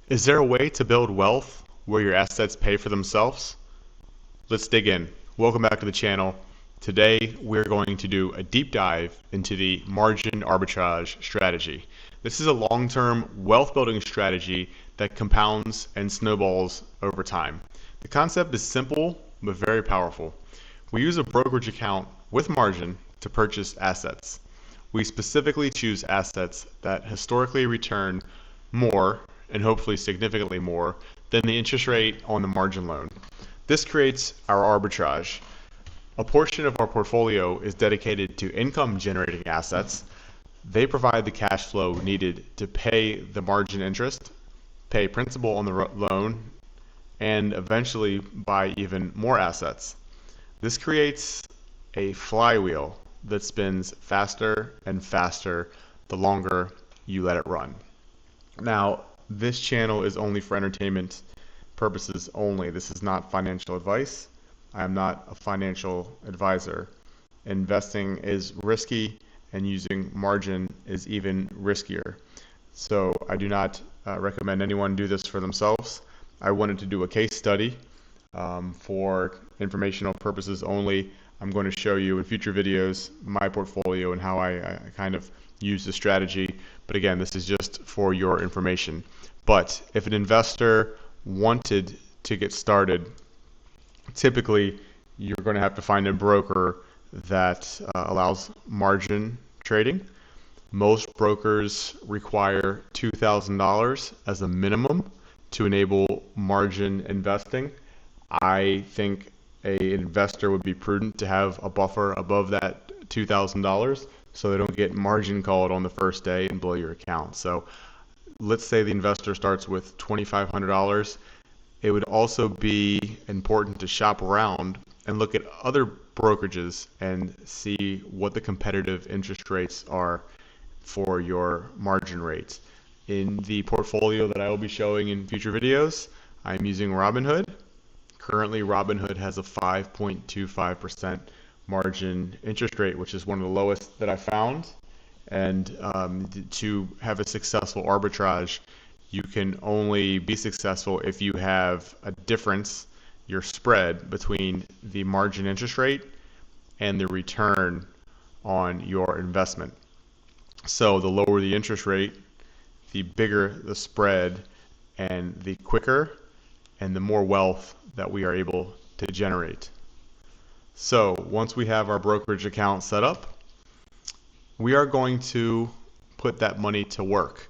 Is there a way to build wealth where your assets pay for themselves? Let's dig in. Welcome back to the channel. Today we're going to do a deep dive into the margin arbitrage strategy. This is a long-term wealth building strategy that compounds and snowballs over time. The concept is simple but very powerful. We use a brokerage account with margin to purchase assets. We specifically choose assets that historically return more, and hopefully significantly more, than the interest rate on the margin loan. This creates our arbitrage. A portion of our portfolio is dedicated to income generating assets. They provide the cash flow needed to pay the margin interest, pay principal on the loan, and eventually buy even more assets. This creates a flywheel that spins faster and faster the longer you let it run. Now, this channel is only for entertainment purposes only. This is not financial advice. I am not a financial advisor. Investing is risky, and using margin is even riskier. So I do not recommend anyone do this for themselves. I wanted to do a case study for informational purposes only. I'm going to show you in future videos my portfolio and how I kind of use the strategy. But again, this is just for your information. But if an investor wanted to get started, typically you're going to have to find a broker that allows margin trading. Most brokers require $2,000 as a minimum to enable margin investing. I think an investor would be prudent to have a buffer above that $2,000 so they don't get margin called on the first day and blow your account. So let's say the investor starts with $2,500. It would also be important to shop around and look at other brokerages and see what the competitive interest rates are for your margin rates. In the portfolio that I will be showing in future videos, I'm using Robinhood. Currently, Robinhood has a 5.25% margin interest rate, which is one of the lowest that I found. And to have a successful arbitrage, you can only be successful if you have a difference, your spread, between the margin interest rate and the return on your investment. So the lower the interest rate, the bigger the spread, and the quicker and the more wealth that we are able to generate. So once we have our brokerage account set up, we are going to put that money to work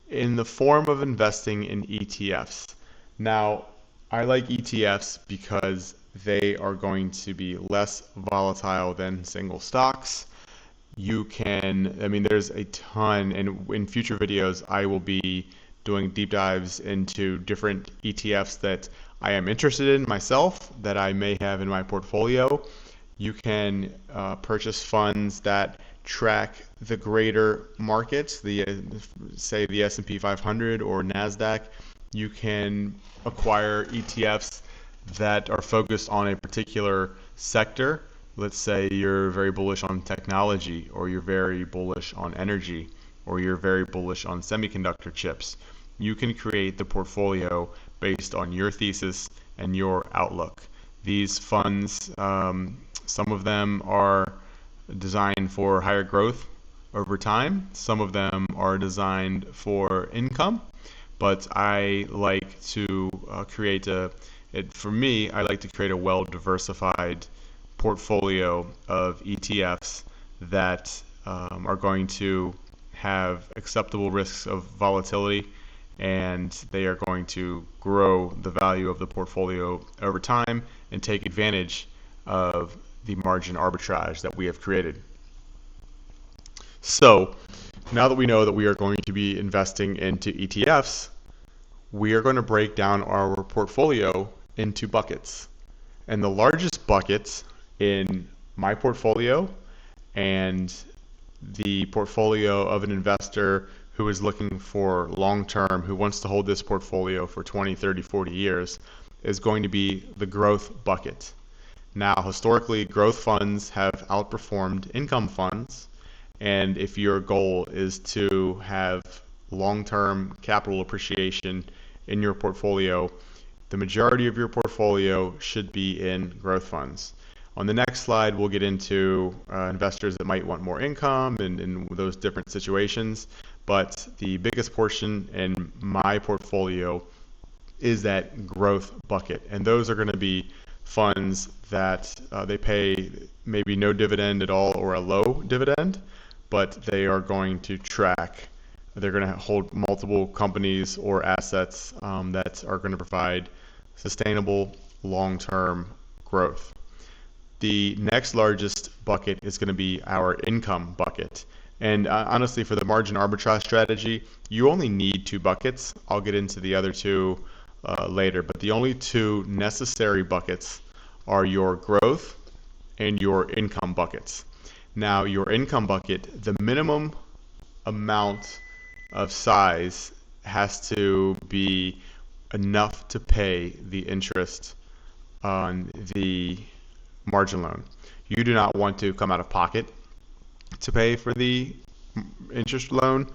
in the form of investing in ETFs. Now, I like ETFs because they are going to be less volatile than single stocks. There's a ton, and in future videos, I will be doing deep dives into different ETFs that I am interested in myself, that I may have in my portfolio. You can purchase funds that track the greater markets, say the S&P 500 or NASDAQ. You can acquire ETFs that are focused on a particular sector. Let's say you're very bullish on technology, or you're very bullish on energy, or you're very bullish on semiconductor chips. You can create the portfolio based on your thesis and your outlook. These funds, some of them are designed for higher growth over time. Some of them are designed for income, but I like to I like to create a well-diversified portfolio of ETFs that are going to have acceptable risks of volatility, and they are going to grow the value of the portfolio over time and take advantage of the margin arbitrage that we have created. So now that we know that we are going to be investing into ETFs, we are going to break down our portfolio into buckets. And the largest bucket in my portfolio and the portfolio of an investor who is looking for long-term, who wants to hold this portfolio for 20, 30, 40 years, is going to be the growth bucket. Now, historically, growth funds have outperformed income funds, and if your goal is to have long-term capital appreciation in your portfolio, the majority of your portfolio should be in growth funds. On the next slide, we'll get into investors that might want more income and those different situations. But the biggest portion in my portfolio is that growth bucket. And those are going to be funds that they pay maybe no dividend at all or a low dividend, but they are going to track. They're going to hold multiple companies or assets that are going to provide sustainable long-term growth. The next largest bucket is going to be our income bucket. And honestly, for the margin arbitrage strategy, you only need 2 buckets. I'll get into the other 2 later, but the only 2 necessary buckets are your growth and your income buckets. Now, your income bucket, the minimum amount of size has to be enough to pay the interest on the margin loan. You do not want to come out of pocket to pay for the interest on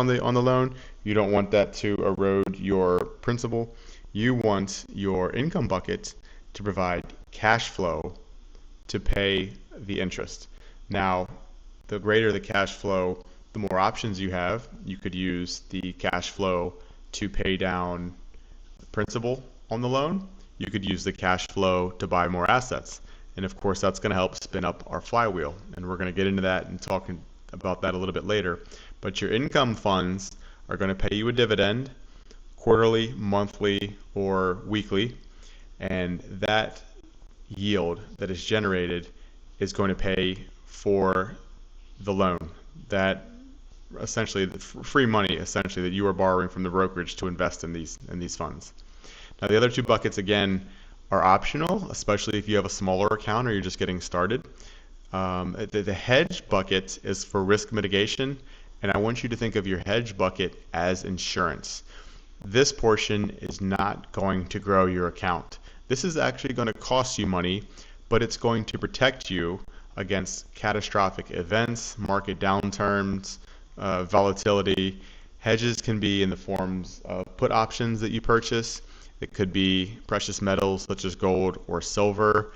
the loan. You don't want that to erode your principal. You want your income bucket to provide cash flow to pay the interest. Now, the greater the cash flow, the more options you have. You could use the cash flow to pay down principal on the loan. You could use the cash flow to buy more assets. And of course, that's going to help spin up our flywheel. And we're going to get into that and talk about that a little bit later. But your income funds are going to pay you a dividend quarterly, monthly, or weekly. And that yield that is generated is going to pay for the loan. That essentially the free money essentially that you are borrowing from the brokerage to invest in these funds. Now, the other 2 buckets again are optional, especially if you have a smaller account or you're just getting started. The hedge bucket is for risk mitigation, and I want you to think of your hedge bucket as insurance. This portion is not going to grow your account. This is actually going to cost you money, but it's going to protect you against catastrophic events, market downturns, volatility. Hedges can be in the forms of put options that you purchase. It could be precious metals such as gold or silver.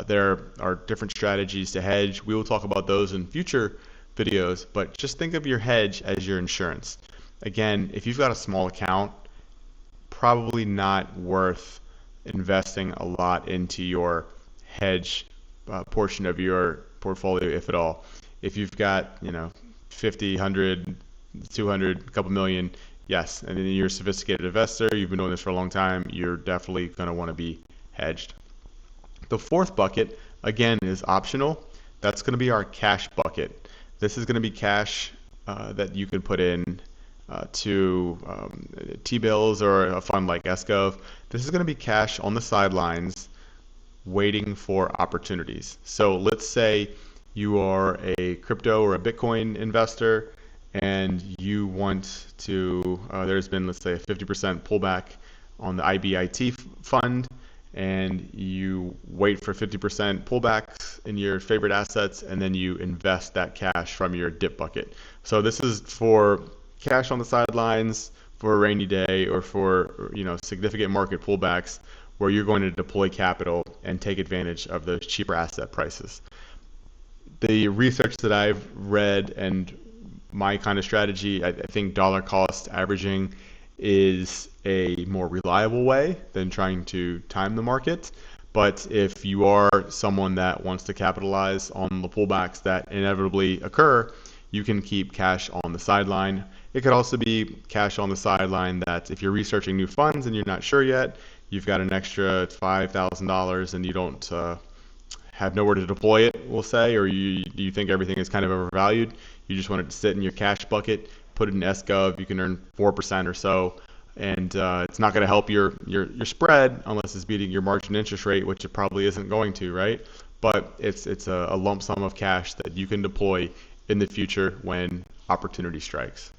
There are different strategies to hedge. We will talk about those in future videos, but just think of your hedge as your insurance. Again, if you've got a small account, probably not worth investing a lot into your hedge portion of your portfolio, if at all. If you've got 50, 100, 200, a couple million, yes, and then you're a sophisticated investor, you've been doing this for a long time, you're definitely going to want to be hedged. The 4th bucket, again, is optional. That's going to be our cash bucket. This is going to be cash that you can put in to T-bills or a fund like Escov. This is going to be cash on the sidelines waiting for opportunities. So let's say you are a crypto or a Bitcoin investor and you want to, there's been, let's say, a 50% pullback on the IBIT fund, and you wait for 50% pullbacks in your favorite assets, and then you invest that cash from your dip bucket. So this is for cash on the sidelines for a rainy day or for significant market pullbacks where you're going to deploy capital and take advantage of those cheaper asset prices. The research that I've read and my kind of strategy, I think dollar cost averaging is a more reliable way than trying to time the market. But if you are someone that wants to capitalize on the pullbacks that inevitably occur, you can keep cash on the sideline. It could also be cash on the sideline that if you're researching new funds and you're not sure yet, you've got an extra $5,000 and you don't have nowhere to deploy it, we'll say, or you think everything is kind of overvalued, you just want it to sit in your cash bucket, put it in Escov, you can earn 4% or so, and it's not going to help your spread unless it's beating your margin interest rate, which it probably isn't going to, right? But it's a lump sum of cash that you can deploy in the future when opportunity strikes.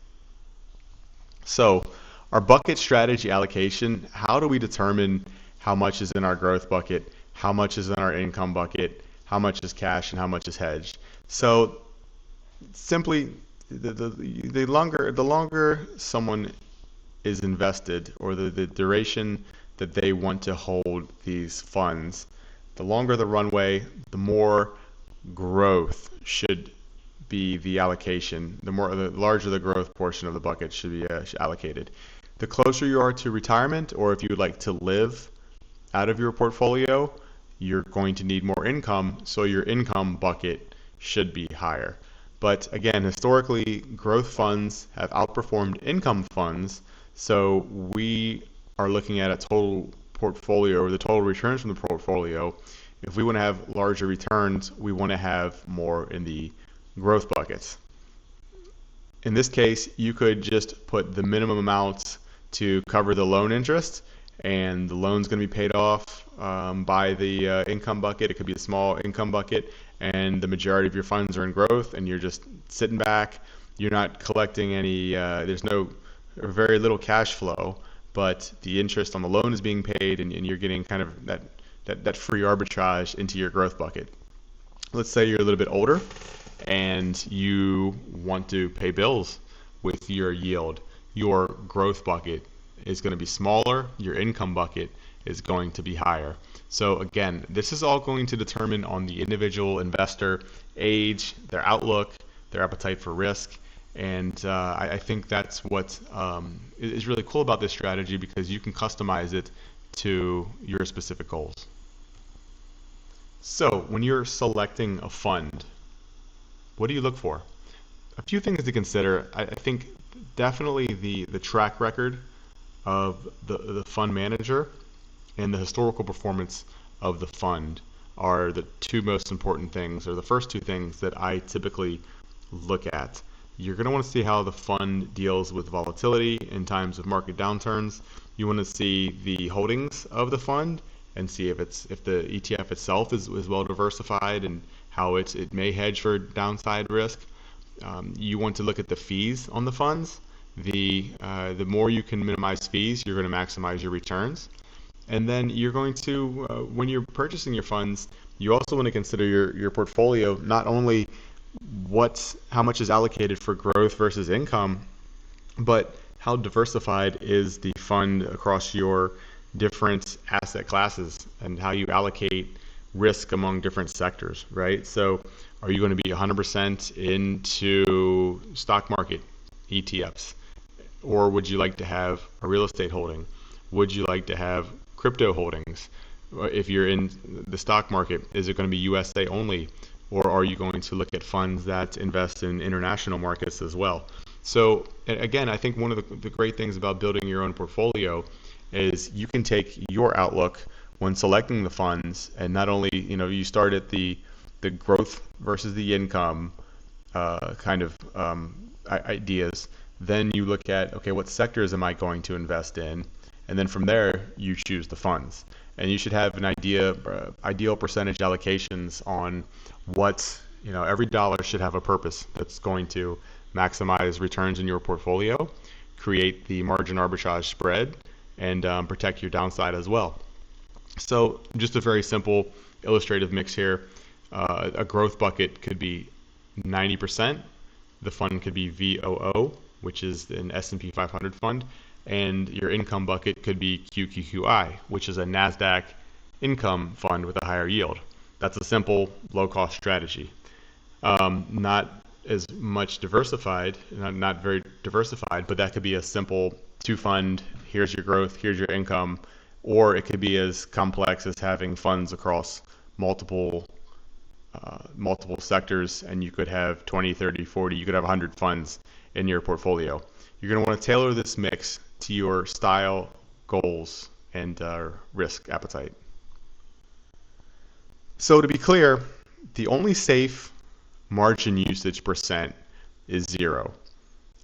So our bucket strategy allocation, how do we determine how much is in our growth bucket, how much is in our income bucket, how much is cash, and how much is hedged? So simply the longer someone is invested, or the duration that they want to hold these funds, the longer the runway, the more growth should be the allocation. The larger the growth portion of the bucket should be allocated. The closer you are to retirement, or if you would like to live out of your portfolio, you're going to need more income, so your income bucket should be higher. But again, historically, growth funds have outperformed income funds, so we are looking at a total portfolio, or the total returns from the portfolio. If we want to have larger returns, we want to have more in the growth buckets. In this case, you could just put the minimum amounts to cover the loan interest, and the loan's going to be paid off by the income bucket. It could be a small income bucket, and the majority of your funds are in growth, and you're just sitting back. You're not collecting any, there's no, or very little cash flow, but the interest on the loan is being paid, and you're getting kind of that free arbitrage into your growth bucket. Let's say you're a little bit older and you want to pay bills with your yield. Your growth bucket is going to be smaller, your income bucket is going to be higher. So again, this is all going to determine on the individual investor age, their outlook, their appetite for risk, and I think that's what is really cool about this strategy, because you can customize it to your specific goals. So when you're selecting a fund, what do you look for? A few things to consider. I think definitely the track record of the fund manager and the historical performance of the fund are the two most important things, or the first two things that I typically look at. You're going to want to see how the fund deals with volatility in times of market downturns. You want to see the holdings of the fund and see if the ETF itself is well diversified and how it may hedge for downside risk. You want to look at the fees on the funds. The more you can minimize fees, you're going to maximize your returns. And then you're going to, when you're purchasing your funds, you also want to consider your portfolio, not only how much is allocated for growth versus income, but how diversified is the fund across your different asset classes, and how you allocate risk among different sectors, right? So are you going to be 100% into stock market ETFs? Or would you like to have a real estate holding? Would you like to have crypto holdings? If you're in the stock market, is it going to be USA only? Or are you going to look at funds that invest in international markets as well? So again, I think one of the great things about building your own portfolio is you can take your outlook when selecting the funds, and not only, you start at the growth versus the income kind of ideas. Then you look at, okay, what sectors am I going to invest in? And then from there, you choose the funds. And you should have an ideal percentage allocations on what, every dollar should have a purpose that's going to maximize returns in your portfolio, create the margin arbitrage spread, and protect your downside as well. So just a very simple illustrative mix here. A growth bucket could be 90%. The fund could be VOO, which is an S&P 500 fund, and your income bucket could be QQQI, which is a NASDAQ income fund with a higher yield. That's a simple, low-cost strategy. Not as much diversified, not very diversified, but that could be a simple two-fund, here's your growth, here's your income, or it could be as complex as having funds across multiple sectors, and you could have 20, 30, 40, you could have 100 funds in your portfolio. You're going to want to tailor this mix to your style, goals, and risk appetite. So to be clear, the only safe margin usage percent is 0.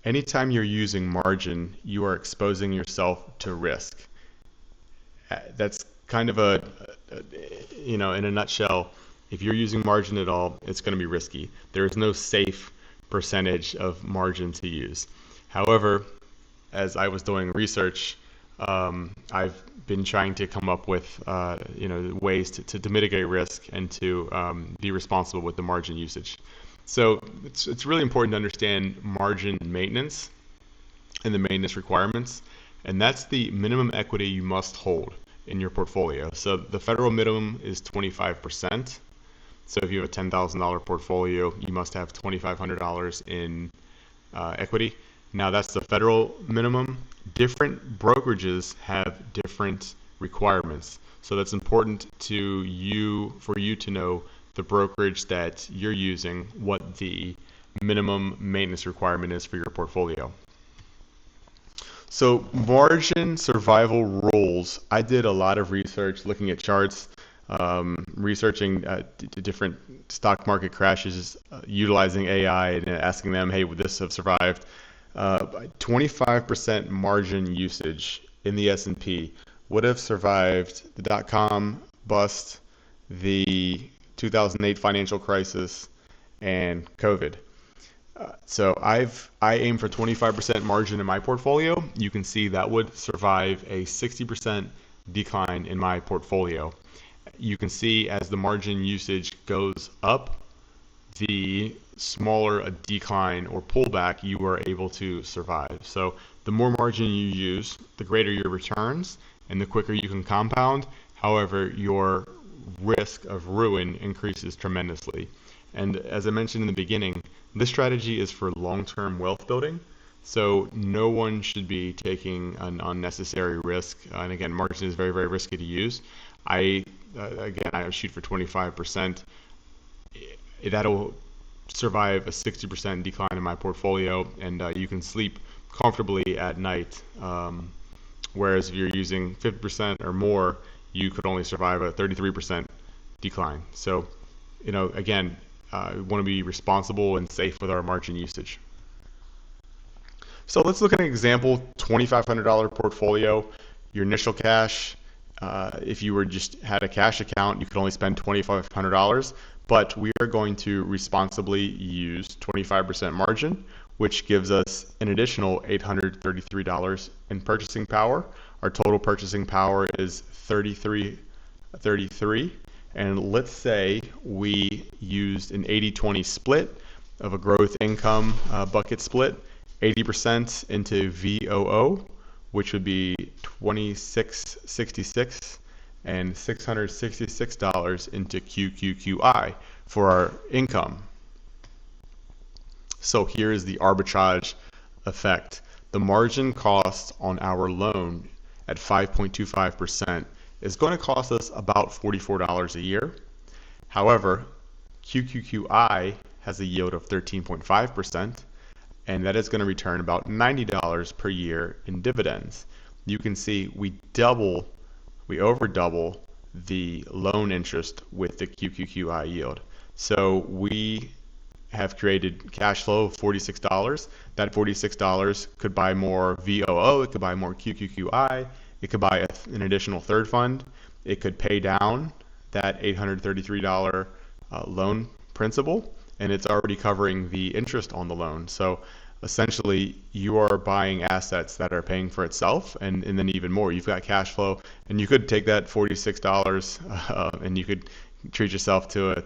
Anytime you're using margin, you are exposing yourself to risk. That's kind of in a nutshell, if you're using margin at all, it's going to be risky. There is no safe percentage of margin to use. However, as I was doing research, I've been trying to come up with ways to mitigate risk and to be responsible with the margin usage. So it's really important to understand margin maintenance and the maintenance requirements, and that's the minimum equity you must hold in your portfolio. So the federal minimum is 25%. So if you have a $10,000 portfolio, you must have $2,500 in equity. Now that's the federal minimum. Different brokerages have different requirements. So that's important for you to know the brokerage that you're using, what the minimum maintenance requirement is for your portfolio. So margin survival rules. I did a lot of research looking at charts, researching different stock market crashes, utilizing AI and asking them, hey, would this have survived? 25% margin usage in the S&P would have survived the dot-com bust, the 2008 financial crisis, and COVID. So I aim for 25% margin in my portfolio. You can see that would survive a 60% decline in my portfolio. You can see as the margin usage goes up, the smaller a decline or pullback you are able to survive. So the more margin you use, the greater your returns and the quicker you can compound. However, your risk of ruin increases tremendously. And as I mentioned in the beginning, this strategy is for long-term wealth building. So no one should be taking an unnecessary risk. And again, margin is very, very risky to use. I shoot for 25%. That'll survive a 60% decline in my portfolio, and you can sleep comfortably at night. Whereas if you're using 50% or more, you could only survive a 33% decline. So, again, we want to be responsible and safe with our margin usage. So let's look at an example $2,500 portfolio. Your initial cash, if you had a cash account, you could only spend $2,500, but we are going to responsibly use 25% margin, which gives us an additional $833 in purchasing power. Our total purchasing power is 33, and let's say we used an 80-20 split of a growth income bucket split, 80% into VOO, which would be $26.66, and $666 into QQQI for our income. So here is the arbitrage effect. The margin cost on our loan at 5.25% is going to cost us about $44 a year. However, QQQI has a yield of 13.5%, and that is going to return about $90 per year in dividends. You can see we over double the loan interest with the QQQI yield. So we have created cash flow of $46. That $46 could buy more VOO, it could buy more QQQI, it could buy an additional third fund, it could pay down that $833 loan principal, and it's already covering the interest on the loan. So essentially you are buying assets that are paying for itself, and then even more, you've got cash flow, and you could take that $46 and you could treat yourself to a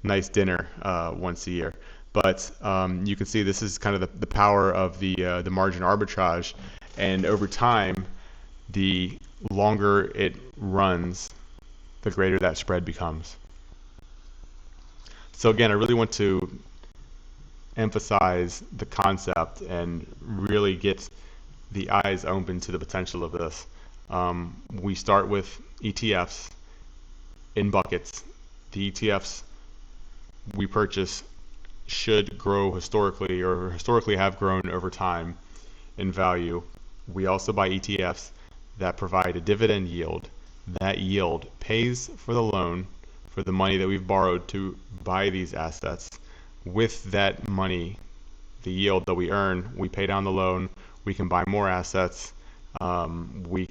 nice dinner once a year. But you can see this is kind of the power of the margin arbitrage, and over time, the longer it runs, the greater that spread becomes. So again, I really want to emphasize the concept and really get the eyes open to the potential of this. We start with ETFs in buckets. The ETFs we purchase should grow historically have grown over time in value. We also buy ETFs that provide a dividend yield. That yield pays for the loan, for the money that we've borrowed to buy these assets. With that money, the yield that we earn, we pay down the loan, we can buy more assets, we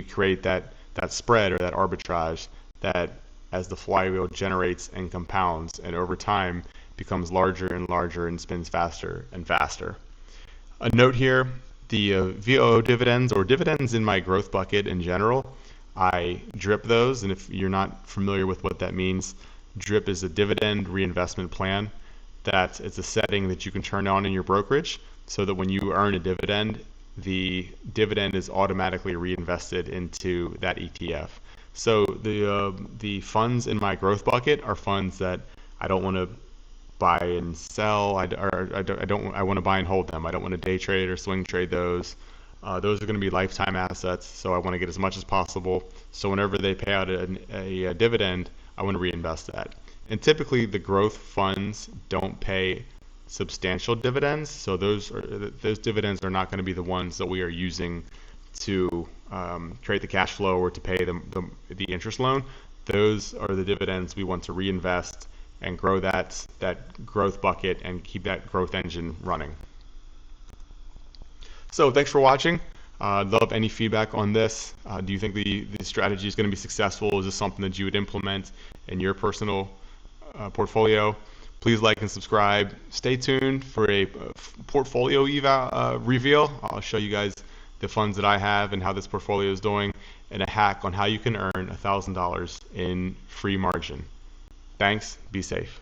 create that spread or that arbitrage that, as the flywheel generates and compounds, and over time becomes larger and larger and spins faster and faster. A note here, the VOO dividends, or dividends in my growth bucket in general, I drip those, and if you're not familiar with what that means, DRIP is a dividend reinvestment plan. That it's a setting that you can turn on in your brokerage so that when you earn a dividend, the dividend is automatically reinvested into that ETF. So the funds in my growth bucket are funds that I don't want to buy and sell. I want to buy and hold them. I don't want to day trade or swing trade those. Those are going to be lifetime assets, so I want to get as much as possible. So whenever they pay out a dividend, I want to reinvest that. And typically, the growth funds don't pay substantial dividends, so those dividends are not going to be the ones that we are using to create the cash flow or to pay the interest loan. Those are the dividends we want to reinvest and grow that growth bucket and keep that growth engine running. So thanks for watching. Love any feedback on this. Do you think the strategy is going to be successful? Is this something that you would implement in your personal portfolio? Please like and subscribe. Stay tuned for a portfolio reveal. I'll show you guys the funds that I have and how this portfolio is doing, and a hack on how you can earn $1,000 in free margin. Thanks. Be safe.